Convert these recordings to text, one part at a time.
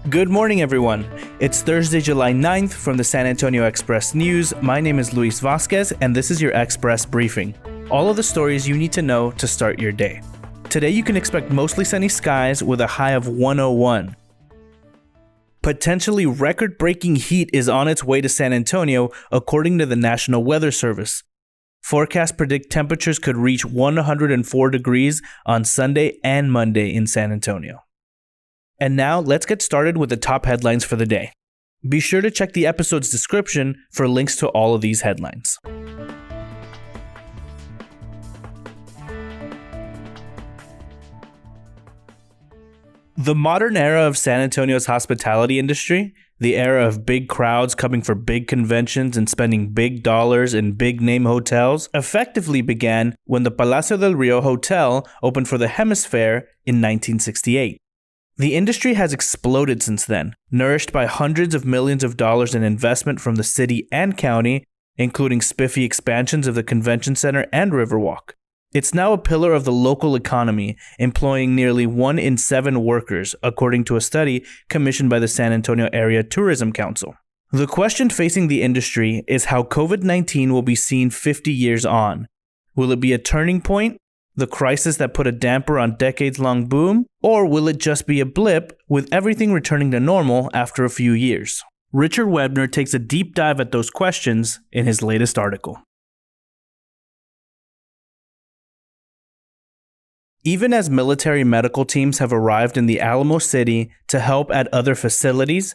Good morning, everyone. It's Thursday, July 9th from the San Antonio Express News. My name is Luis Vasquez, and this is your Express Briefing. All of the stories you need to know to start your day. Today, you can expect mostly sunny skies with a high of 101. Potentially record-breaking heat is on its way to San Antonio, according to the National Weather Service. Forecasts predict temperatures could reach 104 degrees on Sunday and Monday in San Antonio. And now, let's get started with the top headlines for the day. Be sure to check the episode's description for links to all of these headlines. The modern era of San Antonio's hospitality industry, the era of big crowds coming for big conventions and spending big dollars in big-name hotels, effectively began when the Palacio del Rio Hotel opened for the Hemisphere in 1968. The industry has exploded since then, nourished by hundreds of millions of dollars in investment from the city and county, including spiffy expansions of the convention center and Riverwalk. It's now a pillar of the local economy, employing nearly 1 in 7 workers, according to a study commissioned by the San Antonio Area Tourism Council. The question facing the industry is how COVID-19 will be seen 50 years on. Will it be a turning point? The crisis that put a damper on decades-long boom? Or will it just be a blip with everything returning to normal after a few years? Richard Webner takes a deep dive at those questions in his latest article. Even as military medical teams have arrived in the Alamo City to help at other facilities,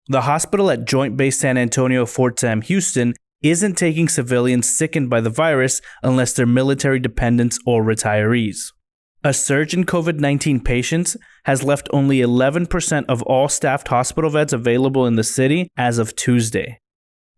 the hospital at Joint Base San Antonio Fort Sam Houston isn't taking civilians sickened by the virus unless they're military dependents or retirees. A surge in COVID-19 patients has left only 11% of all staffed hospital beds available in the city as of Tuesday.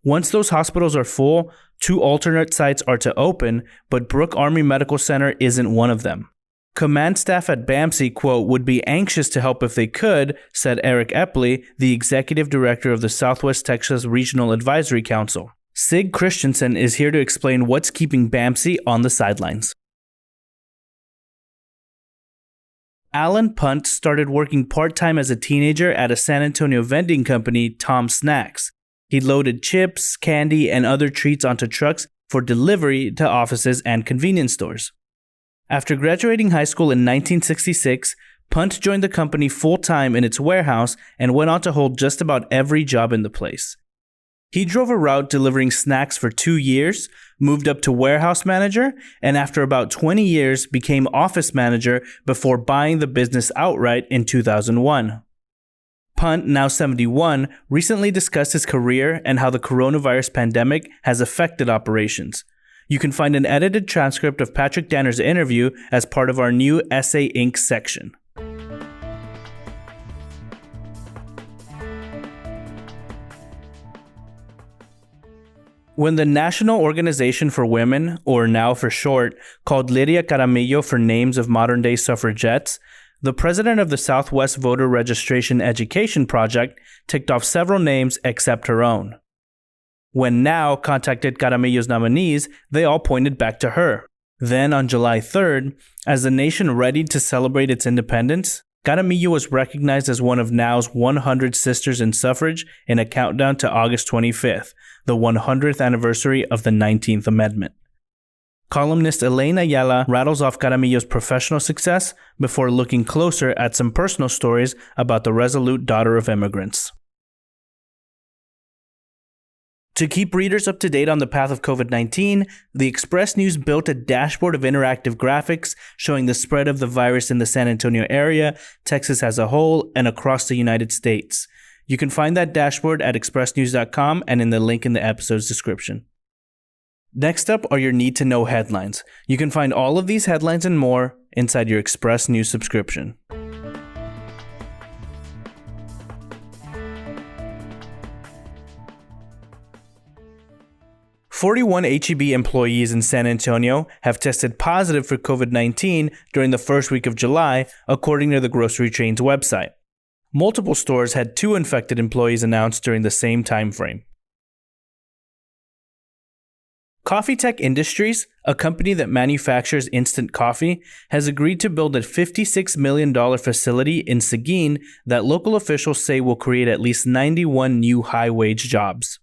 Once those hospitals are full, 2 alternate sites are to open, but Brooke Army Medical Center isn't one of them. Command staff at BAMC, quote, would be anxious to help if they could, said Eric Epley, the executive director of the Southwest Texas Regional Advisory Council. Sig Christensen is here to explain what's keeping BAMC on the sidelines. Alan Punt started working part-time as a teenager at a San Antonio vending company, Tom Snacks. He loaded chips, candy, and other treats onto trucks for delivery to offices and convenience stores. After graduating high school in 1966, Punt joined the company full-time in its warehouse and went on to hold just about every job in the place. He drove a route delivering snacks for 2 years, moved up to warehouse manager, and after about 20 years became office manager before buying the business outright in 2001. Punt, now 71, recently discussed his career and how the coronavirus pandemic has affected operations. You can find an edited transcript of Patrick Danner's interview as part of our new Essay Inc. section. When the National Organization for Women, or NOW for short, called Lydia Caramillo for names of modern-day suffragettes, the president of the Southwest Voter Registration Education Project ticked off several names except her own. When NOW contacted Caramillo's nominees, they all pointed back to her. Then, on July 3rd, as the nation readied to celebrate its independence, Caramillo was recognized as one of NOW's 100 Sisters in Suffrage in a countdown to August 25th, the 100th anniversary of the 19th Amendment. Columnist Elaine Ayala rattles off Caramillo's professional success before looking closer at some personal stories about the resolute daughter of immigrants. To keep readers up to date on the path of COVID-19, the Express News built a dashboard of interactive graphics showing the spread of the virus in the San Antonio area, Texas as a whole, and across the United States. You can find that dashboard at expressnews.com and in the link in the episode's description. Next up are your need-to-know headlines. You can find all of these headlines and more inside your Express News subscription. 41 H-E-B employees in San Antonio have tested positive for COVID-19 during the first week of July, according to the grocery chain's website. Multiple stores had 2 infected employees announced during the same time frame. Coffee Tech Industries, a company that manufactures instant coffee, has agreed to build a $56 million facility in Seguin that local officials say will create at least 91 new high-wage jobs.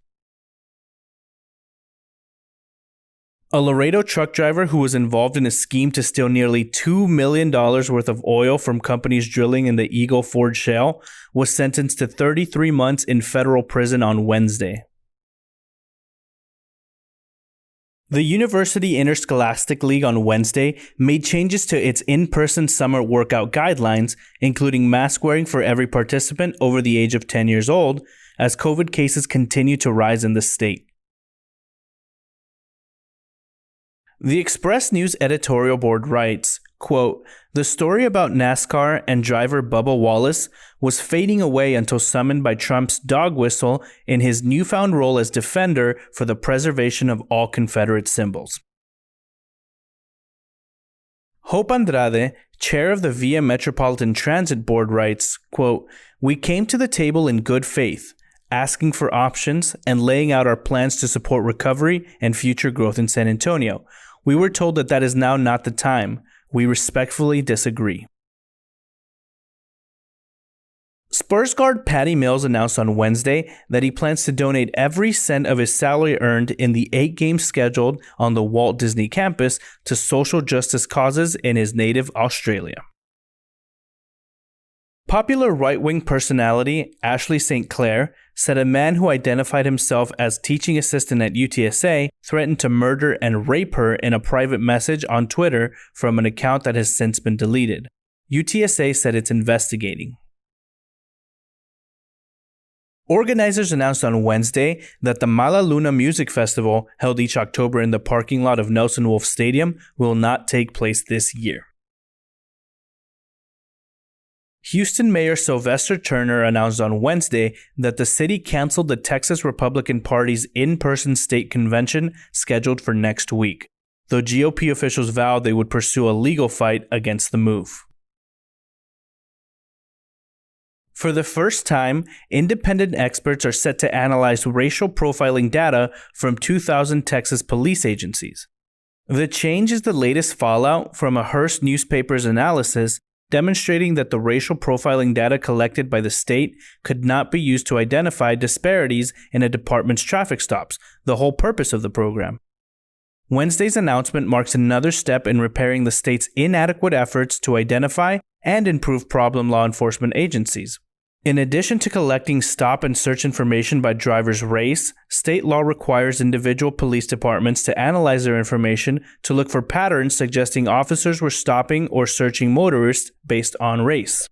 A Laredo truck driver who was involved in a scheme to steal nearly $2 million worth of oil from companies drilling in the Eagle Ford Shale was sentenced to 33 months in federal prison on Wednesday. The University Interscholastic League on Wednesday made changes to its in-person summer workout guidelines, including mask wearing for every participant over the age of 10 years old, as COVID cases continue to rise in the state. The Express News editorial board writes, quote, "The story about NASCAR and driver Bubba Wallace was fading away until summoned by Trump's dog whistle in his newfound role as defender for the preservation of all Confederate symbols." Hope Andrade, chair of the Via Metropolitan Transit Board, writes, quote, "We came to the table in good faith, asking for options and laying out our plans to support recovery and future growth in San Antonio. We were told that that is now not the time. We respectfully disagree." Spurs guard Patty Mills announced on Wednesday that he plans to donate every cent of his salary earned in the 8 games scheduled on the Walt Disney campus to social justice causes in his native Australia. Popular right-wing personality Ashley St. Clair said a man who identified himself as teaching assistant at UTSA threatened to murder and rape her in a private message on Twitter from an account that has since been deleted. UTSA said it's investigating. Organizers announced on Wednesday that the Mala Luna Music Festival, held each October in the parking lot of Nelson Wolff Stadium, will not take place this year. Houston Mayor Sylvester Turner announced on Wednesday that the city canceled the Texas Republican Party's in-person state convention scheduled for next week, though GOP officials vowed they would pursue a legal fight against the move. For the first time, independent experts are set to analyze racial profiling data from 2,000 Texas police agencies. The change is the latest fallout from a Hearst newspaper's analysis demonstrating that the racial profiling data collected by the state could not be used to identify disparities in a department's traffic stops, the whole purpose of the program. Wednesday's announcement marks another step in repairing the state's inadequate efforts to identify and improve problem law enforcement agencies. In addition to collecting stop and search information by drivers' race, state law requires individual police departments to analyze their information to look for patterns suggesting officers were stopping or searching motorists based on race.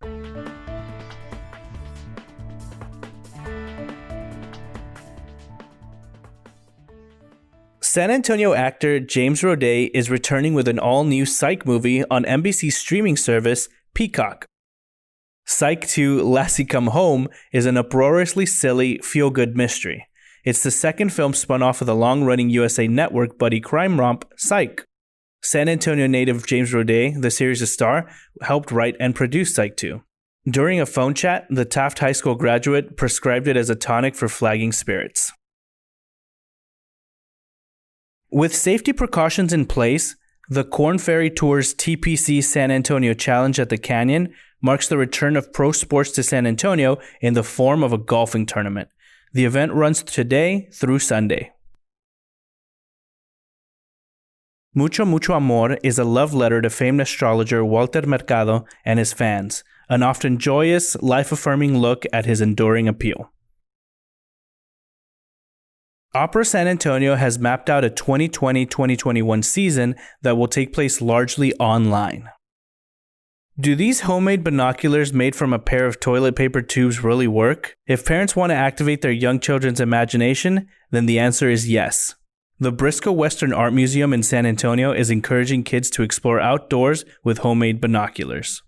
San Antonio actor James Roday is returning with an all-new Psych movie on NBC's streaming service, Peacock. Psych 2: Lassie Come Home is an uproariously silly, feel-good mystery. It's the second film spun off of the long-running USA Network buddy crime romp, Psych. San Antonio native James Roday, the series' star, helped write and produce Psych 2. During a phone chat, the Taft High School graduate prescribed it as a tonic for flagging spirits. With safety precautions in place, the Korn Ferry Tour's TPC San Antonio Challenge at the Canyon marks the return of pro sports to San Antonio in the form of a golfing tournament. The event runs today through Sunday. Mucho Mucho Amor is a love letter to famed astrologer Walter Mercado and his fans, an often joyous, life-affirming look at his enduring appeal. Opera San Antonio has mapped out a 2020-2021 season that will take place largely online. Do these homemade binoculars made from a pair of toilet paper tubes really work? If parents want to activate their young children's imagination, then the answer is yes. The Briscoe Western Art Museum in San Antonio is encouraging kids to explore outdoors with homemade binoculars.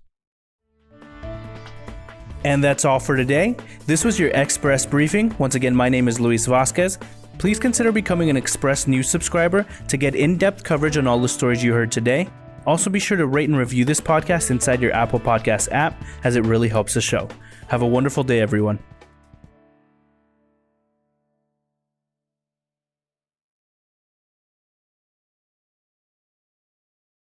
And that's all for today. This was your Express Briefing. Once again, my name is Luis Vasquez. Please consider becoming an Express News subscriber to get in-depth coverage on all the stories you heard today. Also, be sure to rate and review this podcast inside your Apple Podcast app, as it really helps the show. Have a wonderful day, everyone.